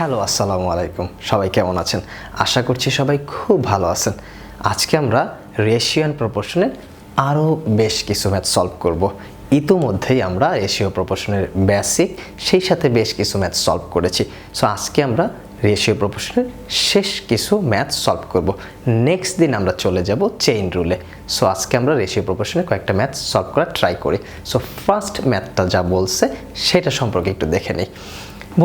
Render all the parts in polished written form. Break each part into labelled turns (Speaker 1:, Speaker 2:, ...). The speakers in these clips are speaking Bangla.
Speaker 1: হ্যালো আসসালামু আলাইকুম, সবাই কেমন আছেন? আশা করছি সবাই খুব ভালো আছেন। আজকে আমরা রেশিও অ্যান্ড প্রপোর্শনের আরও বেশ কিছু ম্যাথ সলভ করব। ইতিমধ্যেই আমরা রেশিও প্রপোর্শনের বেসিক সেই সাথে বেশ কিছু ম্যাথ সলভ করেছি। সো আজকে আমরা রেশিও প্রপোর্শনের শেষ কিছু ম্যাথ সলভ করব। নেক্সট দিন আমরা চলে যাব চেইন রুলে। সো আজকে আমরা রেশিও প্রপোর্শনের কয়েকটা ম্যাথ সলভ করার ট্রাই করি। সো ফার্স্ট ম্যাথটা যা বলছে সেটা সম্পর্কে একটু দেখে নিই।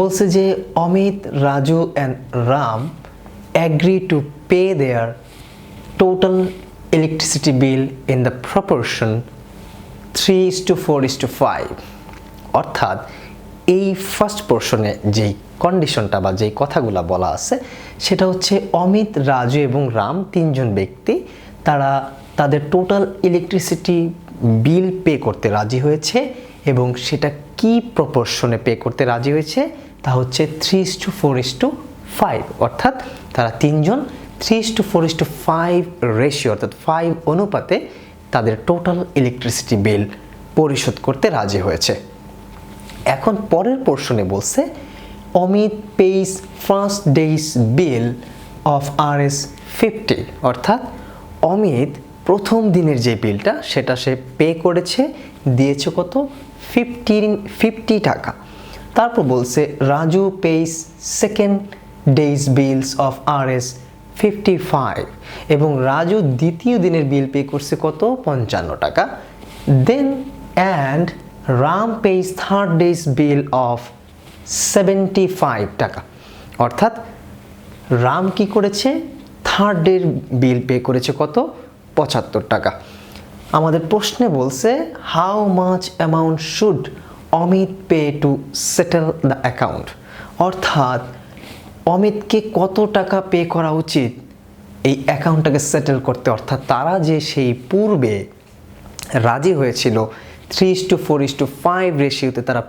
Speaker 1: বলছে যে Amit, Raju and Ram agree to pay their total electricity bill in the proportion 3:4:5। অর্থাৎ এই ফার্স্ট পোর্শনে যেই কন্ডিশনটা বা যেই কথাগুলো বলা আছে সেটা হচ্ছে অমিত, রাজু এবং রাম তিনজন ব্যক্তি তারা তাদের টোটাল ইলেকট্রিসিটি বিল পে করতে রাজি হয়েছে এবং সেটা কি প্রপোর্শনে পে করতে রাজি হয়েছে তা হচ্ছে 3:4:5। অর্থাৎ তারা তিনজন 3:4:5 রেশিও অর্থাৎ 5 অনুপাতে তাদের টোটাল ইলেকট্রিসিটি বিল পরিশোধ করতে রাজি হয়েছে। এখন পরের পোর্শনে বলছে Amit page first days bill of Rs 50। অর্থাৎ অমিত প্রথম দিনের যে বিলটা সেটা সে পে করেছে, দিয়েছে কত? 50 টাকা। তারপর বলছে Raju pays second days bills of Rs 55 এবং রাজু দ্বিতীয় দিনের বিল পে করছে কত? 55 টাকা। Then and Ram pays third days bill of 75 টাকা। অর্থাৎ রাম কি করেছে? থার্ড ডের বিল পে করেছে কত? 75 টাকা। আমাদের প্রশ্নে বলছে how much amount should Amit pay to settle the account. অর্থাৎ অমিতকে কত টাকা পে করা উচিত এই অ্যাকাউন্টটাকে সেটেল করতে। অর্থাৎ তারা যে সেই পূর্বে রাজি হয়েছিল 3:4:5 রেশিওতে তারা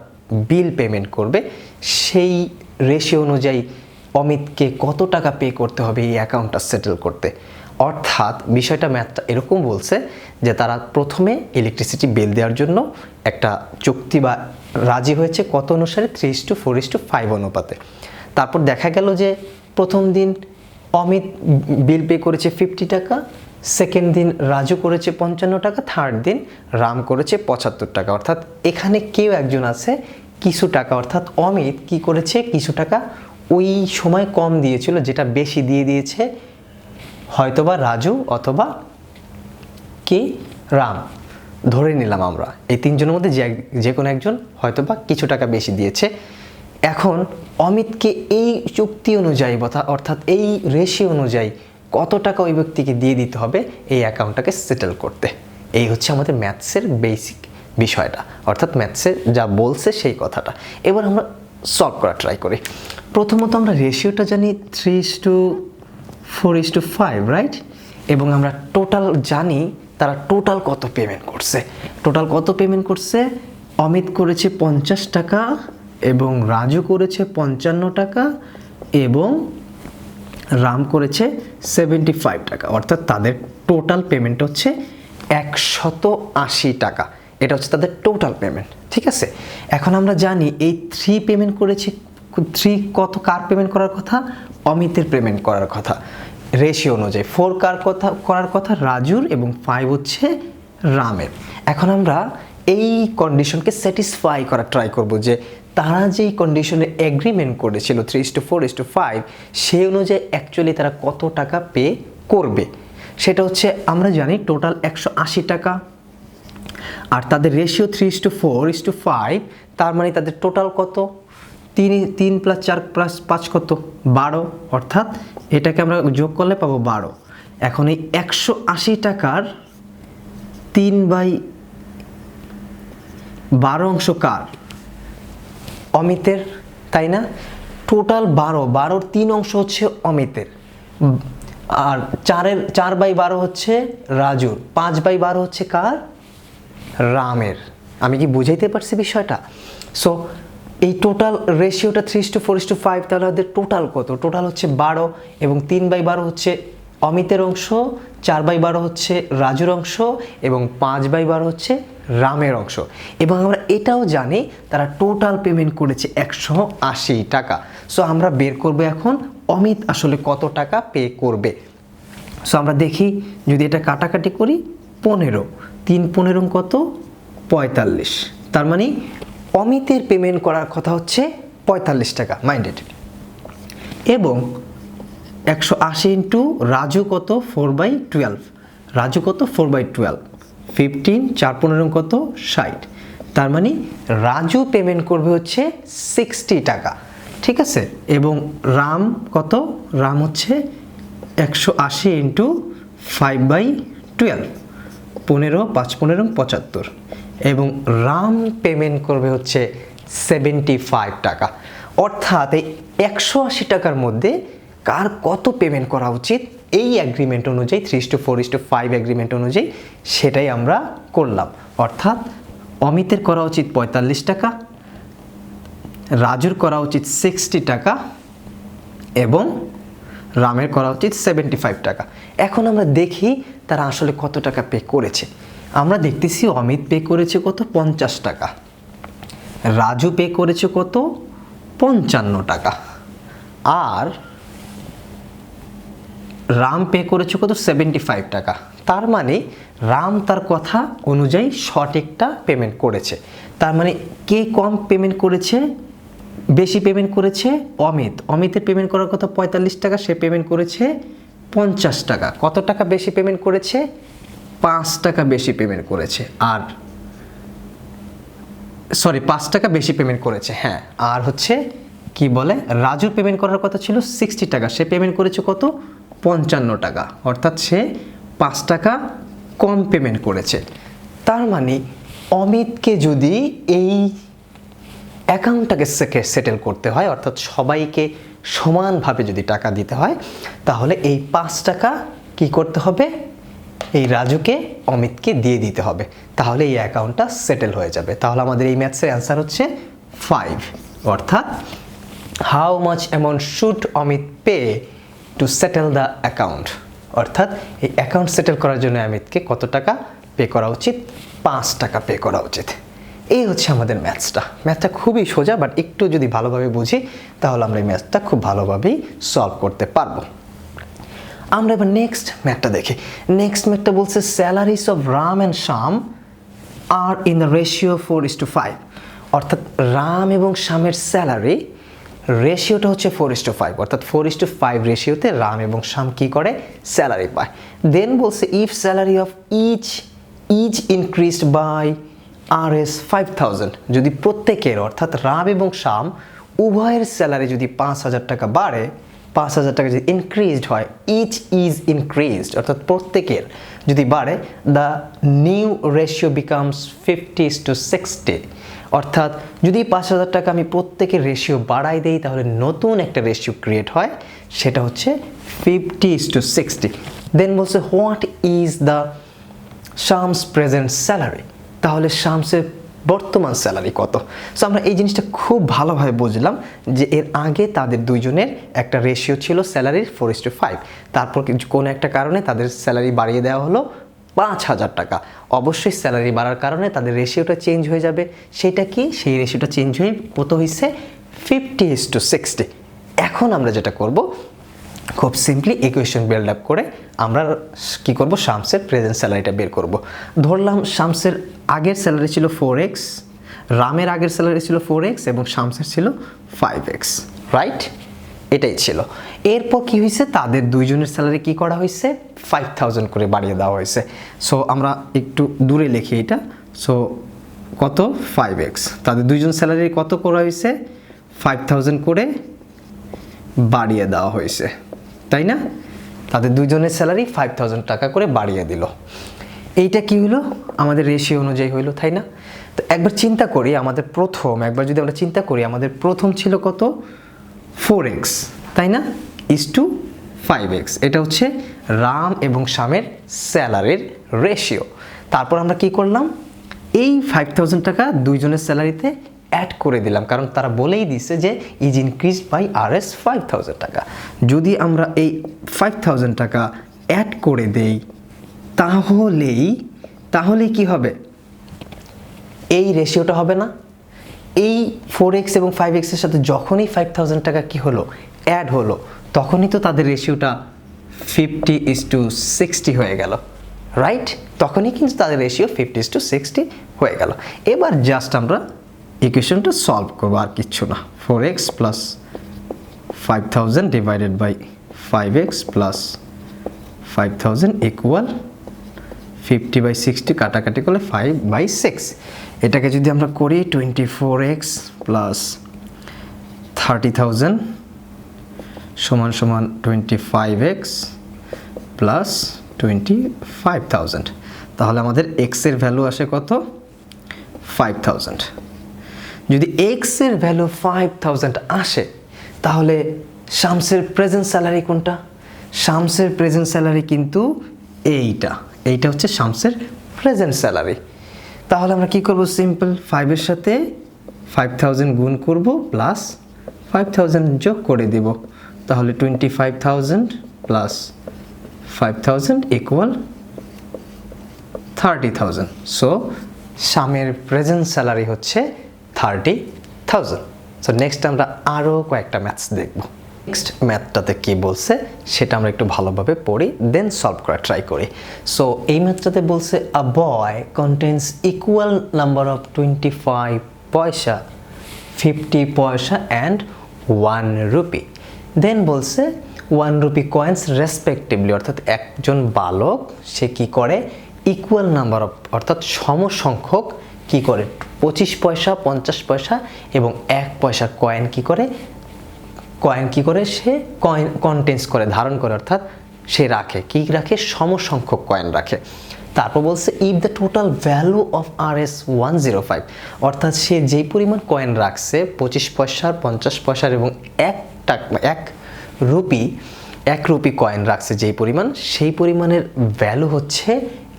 Speaker 1: বিল পেমেন্ট করবে, সেই রেশিও অনুযায়ী অমিতকে কত টাকা পে করতে হবে এই অ্যাকাউন্টটা সেটেল করতে। অর্থাৎ বিষয়টা ম্যাথটা এরকম বলছে যে তারা প্রথমে ইলেকট্রিসিটি বিল দেওয়ার জন্য একটা চুক্তি বা রাজি হয়েছে কত অনুসারে? 3:4:5 অনুপাতে। তারপর দেখা গেল যে প্রথম দিন অমিত বিল পে করেছে 50 টাকা, সেকেন্ড দিন রাজু করেছে 55 টাকা, থার্ড দিন রাম করেছে 75 টাকা। অর্থাৎ এখানে কেউ একজন আছে কিছু টাকা, অর্থাৎ অমিত কি করেছে? কিছু টাকা ওই সময় কম দিয়েছিল, যেটা বেশি দিয়ে দিয়েছে হয়তোবা রাজু অথবা কি রাম। ধরে নিলাম আমরা এই তিনজনের মধ্যে যে কোনো একজন হয়তোবা কিছু টাকা বেশি দিয়েছে। এখন অমিতকে এই চুক্তি অনুযায়ী অর্থাৎ এই রেশিও অনুযায়ী কত টাকা ওই ব্যক্তিকে দিয়ে দিতে হবে এই অ্যাকাউন্টটাকে সেটেল করতে। এই হচ্ছে আমাদের ম্যাথসের বেসিক বিষয়টা, অর্থাৎ ম্যাথসে যা বলছে সেই কথাটা। এবার আমরা সলভ করা ট্রাই করি। প্রথমত আমরা রেশিওটা জানি 3:4:5, রাইট? এবং আমরা টোটাল জানি তারা টোটাল কত পেমেন্ট করছে। টোটাল কত পেমেন্ট করছে? অমিত করেছে 50 টাকা এবং রাজু করেছে 55 টাকা এবং রাম করেছে 75 টাকা। অর্থাৎ তাদের টোটাল পেমেন্ট হচ্ছে 180 টাকা। এটা হচ্ছে তাদের টোটাল পেমেন্ট, ঠিক আছে? এখন আমরা জানি এই 3 পেমেন্ট করেছে, 3 কত কার পেমেন্ট করার কথা? অমিতের পেমেন্ট করার কথা রেশিও অনুযায়ী। 4 কার কথা করার কথা? রাজুর, এবং 5 হচ্ছে রামের। এখন আমরা এই কন্ডিশনকে স্যাটিসফাই করার ট্রাই করব যে তারা যেই কন্ডিশনে এগ্রিমেন্ট করেছিল 3:4:5 সেই অনুযায়ী অ্যাকচুয়ালি তারা কত টাকা পে করবে। সেটা হচ্ছে আমরা জানি টোটাল 180 টাকা, আর তাদের রেশিও 3:4:5, তার মানে তাদের টোটাল কত? 3 + 4 + 5 কত? 12। অর্থাৎ এটাকে আমরা যোগ করলে পাবো 12। এখন এই 180 টাকার 3/12 অংশ কার? অমিতের, তাই না? টোটাল 12 3 অংশ হচ্ছে অমিতের, আর 4/12 হচ্ছে রাজুর, 5/12 হচ্ছে কার? রামের। আমি কি বুঝাইতে পারছি বিষয়টা? সো এই টোটাল রেশিওটা 3:4:5, তাহলে ওদের টোটাল কত? টোটাল হচ্ছে 12 এবং 3/12 হচ্ছে অমিতের অংশ, 4/12 হচ্ছে রাজুর অংশ এবং 5/12 হচ্ছে রামের অংশ, এবং আমরা এটাও জানি তারা টোটাল পেমেন্ট করেছে 180 টাকা। সো আমরা বের করব এখন অমিত আসলে কত টাকা পে করবে। সো আমরা দেখি, যদি এটা কাটাকাটি করি, 15, 3 15 কত, 45। তার মানে অমিতের পেমেন্ট করার কথা হচ্ছে 45 টাকা, মাইন্ডেড। এবং 180 ইন্টু রাজু কত, 4/12, রাজু কত, 4/12, 15, 4 15 কত, 60। তার মানে রাজু পেমেন্ট করবে হচ্ছে 60 টাকা, ঠিক আছে। এবং রাম কত, রাম হচ্ছে 180 ইন্টু 5/12, 15, 5 15 75, এবং রাম পেমেন্ট করবে হচ্ছে 75 টাকা। অর্থাৎ এই 180 টাকার মধ্যে কার কত পেমেন্ট করা উচিত, এই অ্যাগ্রিমেন্ট অনুযায়ী 3:4:5 অ্যাগ্রিমেন্ট অনুযায়ী সেটাই আমরা করলাম। অর্থাৎ অমিতের করা উচিত 45 টাকা, রাজুর করা উচিত 60 টাকা, এবং রামের করা উচিত 75 টাকা। এখন আমরা দেখি তারা আসলে কত টাকা পে করেছে। আমরা দেখতেছি অমিত পে করেছে কত, 50 টাকা, রাজু পে করেছে কত, 55 টাকা, আর রাম পে করেছে কত, 75 টাকা। তার মানে রাম তার কথা অনুযায়ী সঠিকটা পেমেন্ট করেছে। তার মানে কে কম পেমেন্ট করেছে, বেশি পেমেন্ট করেছে অমিত। অমিতের পেমেন্ট করার কথা 45 টাকা, সে পেমেন্ট করেছে 50 টাকা। কত টাকা বেশি পেমেন্ট করেছে, 5 টাকা বেশি পেমেন্ট করেছে। আর 5 টাকা বেশি পেমেন্ট করেছে, হ্যাঁ। আর হচ্ছে কি বলে, রাজুর পেমেন্ট করার কথা ছিল 60 টাকা, সে পেমেন্ট করেছে কত, 55 টাকা। অর্থাৎ সে 5 টাকা কম পেমেন্ট করেছে। তার মানে অমিতকে যদি এই অ্যাকাউন্টটাকে সেটেল করতে হয়, অর্থাৎ সবাইকে সমানভাবে যদি টাকা দিতে হয়, তাহলে এই 5 টাকা কি করতে হবে, এই রাজুকে অমিতকে দিয়ে দিতে হবে, তাহলে এই অ্যাকাউন্টটা সেটেল হয়ে যাবে। তাহলে আমাদের এই ম্যাথসের অ্যান্সার হচ্ছে 5। অর্থাৎ how much amount should Amit pay to settle the account, অর্থাৎ এই অ্যাকাউন্ট সেটেল করার জন্য অমিতকে কত টাকা পে করা উচিত, 5 টাকা পে করা উচিত। এই হচ্ছে আমাদের ম্যাথটা খুবই সোজা, বাট একটু যদি ভালোভাবে বুঝি তাহলে আমরা এই ম্যাথটা খুব ভালোভাবেই সলভ করতে পারবো। আমরা এবার নেক্সট ম্যাথটা দেখি। নেক্সট ম্যাথটা বলছে salaries of Ram and Shyam are in the ratio 4:5, অর্থাৎ রাম এবং শ্যামের স্যালারি রেশিওটা হচ্ছে 4:5, অর্থাৎ 4:5 রেশিওতে রাম এবং শ্যাম কি করে, স্যালারি পায়। দেন বলছে if salary of each increased by Rs 5000, যদি প্রত্যেকের অর্থাৎ রাম এবং শ্যাম উভয়ের স্যালারি যদি 5000 টাকা বাড়ে, 5000 টাকা যদি ইনক্রিজড হয়, ইচ ইজ ইনক্রিজড অর্থাৎ প্রত্যেকের যদি বাড়ে, দ্য নিউ রেশিও বিকামস 50:60, অর্থাৎ যদি 5000 টাকা আমি প্রত্যেকের রেশিও বাড়াই দেই, তাহলে নতুন একটা রেশিও ক্রিয়েট হয়, সেটা হচ্ছে 50:60। দেন বলছে what is the Shams present salary, তাহলে শামসের বর্তমান স্যালারি কত। সো আমরা এই জিনিসটা খুব ভালোভাবে বুঝলাম যে এর আগে তাদের দুইজনের একটা রেশিও ছিল স্যালারির 4:5, তারপর কোনো একটা কারণে তাদের স্যালারি বাড়িয়ে দেওয়া হলো 5000 টাকা। অবশ্যই স্যালারি বাড়ার কারণে তাদের রেশিওটা চেঞ্জ হয়ে যাবে। সেটা কি, সেই রেশিওটা চেঞ্জ হয়ে কত হয়েছে, 50:60। এখন আমরা যেটা করব, খুব সিম্পলি ইকুয়েশন বিল্ড আপ করে আমরা কি করব, শামসের প্রেজেন্ট স্যালারিটা বের করব। ধরলাম শামসের আগের স্যালারি ছিল 4x, রামের আগের স্যালারি ছিল 4x এবং শামসের ছিল 5x, রাইট? এটাই ছিল। এরপর কি হয়েছে, তাদের দুইজনের স্যালারি কি করা হয়েছে, 5000 করে বাড়িয়ে দেওয়া হয়েছে। সো আমরা একটু দূরে লিখি এটা। সো কত, 5x, তাদের দুইজন স্যালারি কত করা হয়েছে, 5000 করে বাড়িয়ে দেওয়া হয়েছে, তাই না? তাদের দুইজনের স্যালারি 5000 টাকা করে বাড়িয়ে দিল। এইটা কি হলো, আমাদের রেশিও অনুযায়ী হইলো, তাই না? তো একবার চিন্তা করি, একবার যদি আমরা চিন্তা করি, আমাদের প্রথম ছিল কত, 4x, তাই না, ইস টু 5x। এটা হচ্ছে রাম এবং শ্যামের স্যালারির রেশিও। তারপর আমরা কি করলাম, এই 5000 টাকা দুইজনের স্যালারিতে অ্যাড করে দিলাম, কারণ তারা বলেই দিছে যে ইজ ইনক্রিজ বাই Rs 5000 টাকা। যদি আমরা এই 5000 টাকা অ্যাড করে দেই, তাহলেই কি হবে, এই রেশিওটা হবে না? এই 4x এবং 5x এর সাথে যখনই 5000 টাকা কি হলো অ্যাড হলো, তখনই তো তাদের রেশিওটা 50:60 হয়ে গেল, রাইট? তখনই কিন্তু তাদের রেশিও 50:60 হয়ে গেল। এবার জাস্ট আমরা ইকুয়েশনটা সলভ করবো, আর কিচ্ছু না। 4x plus 5000 divided by 5x plus 5000 equal 50/60, কাটাকাটি করলে 5/6। এটাকে যদি আমরা করি 24x প্লাস 30,000 সমান সমান 25x প্লাস 25,000, তাহলে আমাদের x এর ভ্যালু আসে কত? 5000। যদি x এর ভ্যালু 5000 আসে, তাহলে শামসের প্রেজেন্ট স্যালারি কোনটা? শামসের প্রেজেন্ট স্যালারি কিন্তু এইটা হচ্ছে শামসের প্রেজেন্ট স্যালারি। তাহলে আমরা কি করব? সিম্পল 5 এর সাথে 5000 গুণ করব প্লাস 5000 যোগ করে দিব, তাহলে 25,000 প্লাস 5000 ইকুয়াল 30,000। সো শামের প্রেজেন্ট স্যালারি হচ্ছে 30,000। সো নেক্সট আমরা আরও কয়েকটা ম্যাথস দেখব। নেক্সট ম্যাথটাতে কি বলছে সেটা আমরা একটু ভালোভাবে পড়ি, দেন সলভ করা ট্রাই করি। সো এই ম্যাথটাতে বলছে আ বয় কন্টেন্স ইকুয়াল নাম্বার অফ 25 পয়সা, 50 পয়সা অ্যান্ড 1 রুপি। দেন বলছে 1 রুপি কয়েন্স রেসপেক্টিভলি, অর্থাৎ একজন বালক সে কি করে ইকুয়াল নাম্বার অফ, অর্থাৎ সমসংখ্যক কি করে 25 পয়সা, 50 পয়সা এবং 1 পয়সার কয়েন কি করে সে কন্টেন্স করে, ধারণ করে, অর্থাৎ সে রাখে সমসংখ্যক কয়েন রাখে। তারপর বলছে if the total value of RS 105, অর্থাৎ সে যেই পরিমাণ কয়েন রাখছে 25 পয়সার, 50 পয়সার এবং 1 রুপি কয়েন রাখছে যেই পরিমাণ, সেই পরিমাণের ভ্যালু হচ্ছে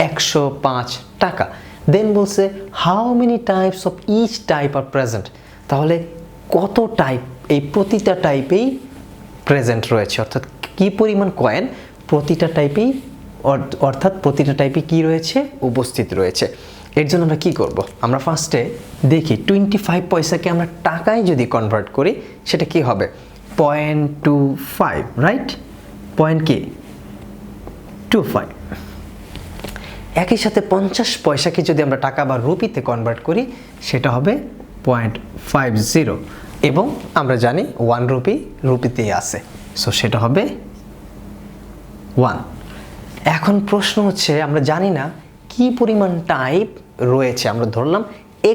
Speaker 1: 105 টাকা। দেন বলছে how many types of each type are present, তাহলে কত টাইপ এই প্রতিটা টাইপেই প্রেজেন্ট রয়েছে, অর্থাৎ কি পরিমাণ কয়েন প্রতিটা টাইপেই, অর্থাৎ প্রতিটা টাইপে কি রয়েছে উপস্থিত রয়েছে। এর জন্য আমরা কি করব? আমরা ফার্স্টে দেখি 25 পয়সাকে আমরা টাকায় যদি কনভার্ট করি সেটা কি হবে? 0.25, রাইট? পয়েন্ট কি 25। একই সাথে 50 পয়সাকে যদি আমরা টাকা বা রুপিতে কনভার্ট করি সেটা হবে 0.50, এবং আমরা জানি 1 রুপিতেই আছে, সো সেটা হবে 1। এখন প্রশ্ন হচ্ছে আমরা জানি না কি পরিমাণ টাইপ রয়েছে, আমরা ধরলাম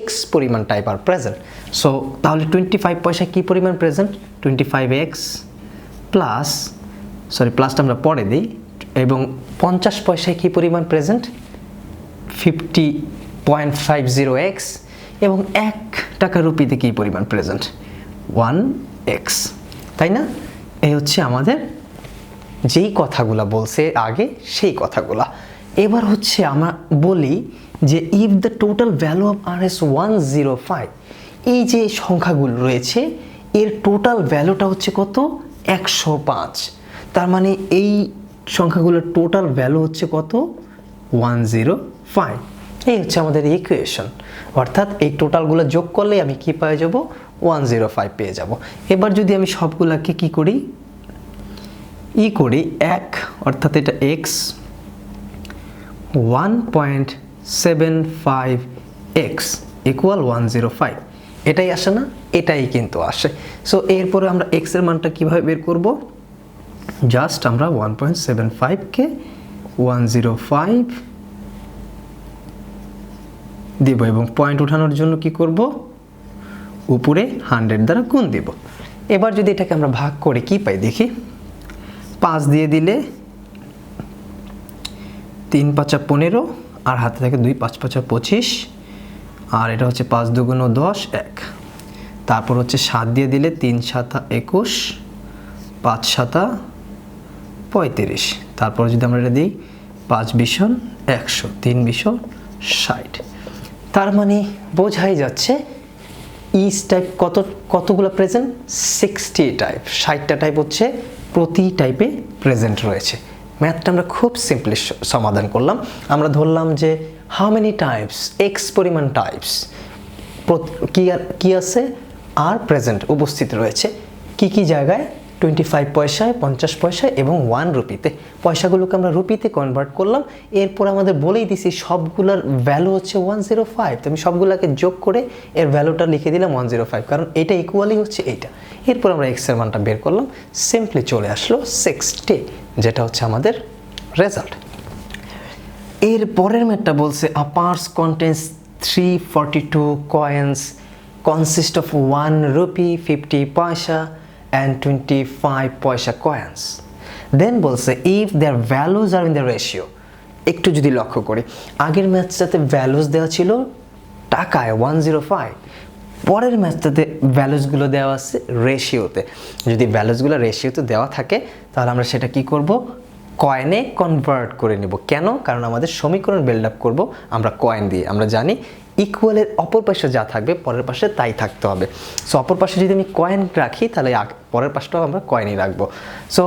Speaker 1: x পরিমাণ টাইপ আর প্রেজেন্ট। সো তাহলে 25 পয়সা কি পরিমাণ প্রেজেন্ট? 25x প্লাস, প্লাসটা আমরা পরে দিই, এবং 50 পয়সায় কি পরিমাণ প্রেজেন্ট? 50.50x, এবং 1 টাকা রুপিতে কি পরিমাণ প্রেজেন্ট? 1x, তাই না? এই হচ্ছে আমাদের যেই কথাগুলা বলছে আগে সেই কথাগুলা। এবার হচ্ছে আমরা বলি যে if the total value of RS 105, এই যে সংখ্যাগুলো রয়েছে এর টোটাল ভ্যালুটা হচ্ছে কত? 105। তার মানে এই সংখ্যাগুলোর টোটাল ভ্যালু হচ্ছে কত? 105। এই হচ্ছে আমাদের ইকুয়েশন, অর্থাৎ এই টোটালগুলো যোগ করলে আমি কি পেয়ে যাব? 105 পেয়ে যাব। এবার যদি আমি সবগুলাকে কি করি? এক, অর্থাৎ এটা x 1.75x ইকুয়াল 105, এটাই আসে না? এটাই কিন্তু আসে। সো এরপরে আমরা x এর মানটা কিভাবে বের করব? জাস্ট আমরা 1.75কে 105 দিব, এবং পয়েন্ট উঠানোর জন্য কি করব? উপরে 100 দ্বারা গুণ দিব। এবার যদি এটাকে আমরা ভাগ করে কি পাই দেখি, 5 দিয়ে দিলে 3 5 15, আর হাতে থাকে 2 5 5 25, আর এটা হচ্ছে 5 2 10 1। তারপর হচ্ছে 7 দিয়ে দিলে 3 7 21, 5 7 35। তারপর যদি আমরা এটা দিই 5 20 100, 3 20 60। তার মানে বোঝাই যাচ্ছে ইচ টাইপ কতগুলো প্রেজেন্ট? 60 টাইপ, 60টা টাইপ হচ্ছে প্রতি টাইপে প্রেজেন্ট রয়েছে। ম্যাথটা আমরা খুব সিম্পলি সমাধান করলাম। আমরা ধরলাম যে হাউ মেনি টাইপস, এক্স পরিমাণ টাইপস কি আছে, আর প্রেজেন্ট উপস্থিত রয়েছে কি জায়গায়, 25 পয়সায়, 50 পয়সায় এবং 1 রুপিতে। পয়সাগুলোকে আমরা রুপিতে কনভার্ট করলাম। এরপর আমাদের বলেই দিছি সবগুলোর ভ্যালু হচ্ছে 105, তো আমি সবগুলোকে যোগ করে এর ভ্যালুটা লিখে দিলাম 105, কারণ এটা ইকুয়ালি হচ্ছে এইটা। এরপর আমরা এক্স এর মানটা বের করলাম, সিম্পলি চলে আসলো 60, যেটা হচ্ছে আমাদের রেজাল্ট। এর পরের ম্যাথটা বলছে a purse contains 342 coins consist of 1 rupee, 50 paisa and 25 paisa coins. Then বলছে if their values are in the ratio, একটু যদি লক্ষ্য করি আগের ম্যাথটাতে ভ্যালুস দেওয়া ছিল টাকায় 105, পরের ম্যাথটাতে ভ্যালুসগুলো দেওয়া আছে রেশিওতে। যদি ভ্যালুসগুলো রেশিওতে দেওয়া থাকে তাহলে আমরা সেটা কি করব, কয়েনে কনভার্ট করে নেব। কেন? কারণ আমাদের সমীকরণ বিল্ড আপ করব আমরা কয়েন দিয়ে। আমরা জানি ইকুয়ালের অপর পাশে যা থাকবে পরের পাশে তাই থাকতে হবে। সো অপর পাশে যদি আমি কয়েন রাখি তাহলে পরের পাশটাও আমরা কয়েনই রাখবো। সো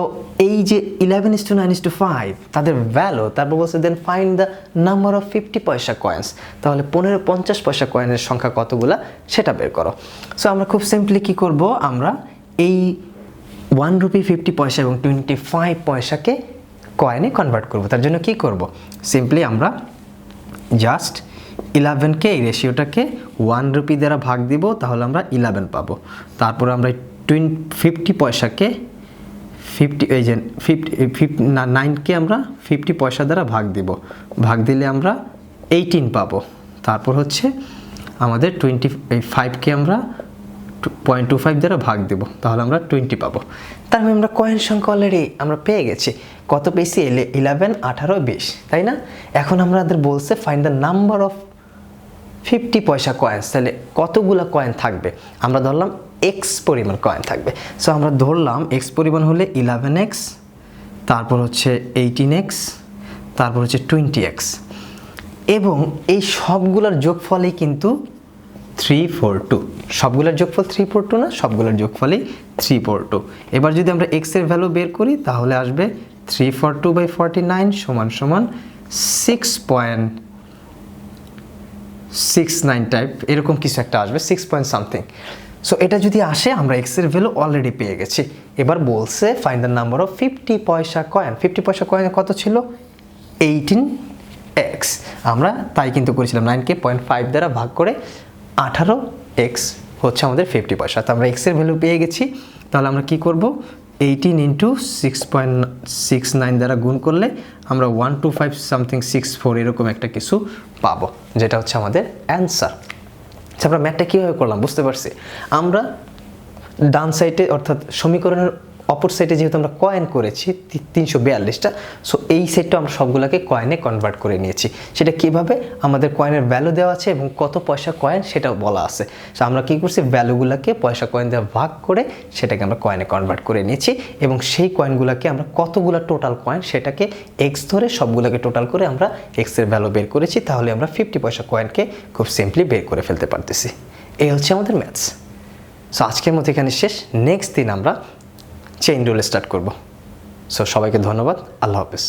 Speaker 1: এই যে 11:9:5 তাদের ভ্যালু, তারপর বলছে then find the number of 50 paisa coins, তাহলে 50 পয়সা কয়েনের সংখ্যা কতগুলা সেটা বের করো। সো আমরা খুব সিম্পলি কি করব, আমরা এই 1 রুপি 50 পয়সা এবং 25 পয়সাকে কয়েনে কনভার্ট করব। তার জন্য কি করব, সিম্পলি আমরা জাস্ট 11কে এই রেশিওটাকে 1 রুপি দ্বারা ভাগ দিব, তাহলে আমরা 11 পাবো। তারপর আমরা 50 পয়সাকে 9কে আমরা 50 পয়সা দ্বারা ভাগ দিব, ভাগ দিলে আমরা 18 পাবো। তারপর হচ্ছে আমাদের 25কে আমরা 0.25 দ্বারা ভাগ দেব, তাহলে আমরা 20 পাবো। তার মানে আমরা কয়েন সংখ্যা অলরেডি আমরা পেয়ে গেছি। কত পেয়েছি? 11, 18, 20, তাই না? এখন আমাদের বলছে find the number of 50 paisa coins, তাহলে কতগুলো কয়েন থাকবে? আমরা ধরলাম এক্স পরিমাণ কয়েন থাকবে। সো আমরা ধরলাম এক্স পরিমাণ হলে 11x, তারপর হচ্ছে 18x, তারপর হচ্ছে 20x, এবং এই সবগুলোর যোগফলই কিন্তু 342। সবগুলোর যোগফল 342 না, সবগুলোর যোগফলই 342। এবার যদি আমরা x এর ভ্যালু বের করি তাহলে আসবে 342/49 = 6.69 টাইপ, এরকম কিছু একটা আসবে, 6 পয়েন্ট সামথিং। সো এটা যদি আসে আমরা x এর ভ্যালু অলরেডি পেয়ে গেছি। এবার বলছে ফাইন্ড দ্য নাম্বার অফ 50 পয়সা কয়েন। 50 পয়সা কয়েন কত ছিল? 18x। আমরা তাই কিন্তু করেছিলাম, 9কে 0.5 দ্বারা ভাগ করে 18x হচ্ছে আমাদের 50 পয়সা। তো আমরা x এর ভ্যালু পেয়ে গেছি। তাহলে আমরা কি করব, 18 × 6.69 দ্বারা গুণ করলে আমরা 125 সামথিং 64 এরকম একটা কিছু পাবো, যেটা হচ্ছে আমাদের অ্যান্সার। আচ্ছা, আমরা ম্যাথটা কীভাবে করলাম বুঝতে পারছি। আমরা ডান সাইডে অর্থাৎ সমীকরণের অপর সাইডে যেহেতু আমরা কয়েন করেছি 342টা, সো এই সেটটা আমরা সবগুলোকে কয়েনে কনভার্ট করে নিয়েছি। সেটা কিভাবে, আমাদের কয়েনের ভ্যালু দেওয়া আছে এবং কত পয়সা কয়েন সেটাও বলা আছে। সো আমরা কী করছি, ভ্যালুগুলোকে পয়সা কয়েন দিয়ে ভাগ করে সেটাকে আমরা কয়েনে কনভার্ট করে নিয়েছি, এবং সেই কয়েনগুলোকে আমরা কতগুলো টোটাল কয়েন সেটাকে এক্স ধরে সবগুলোকে টোটাল করে আমরা এক্স এর ভ্যালু বের করেছি। তাহলে আমরা 50 পয়সা কয়েনকে খুব সিম্পলি বের করে ফেলতে পারতেছি। এই হচ্ছে আমাদের ম্যাথস। সো আজকের মতো এখানে শেষ। নেক্সট দিন আমরা চেইন রুল স্টার্ট করব। সো সবাইকে ধন্যবাদ, আল্লাহ হাফেজ।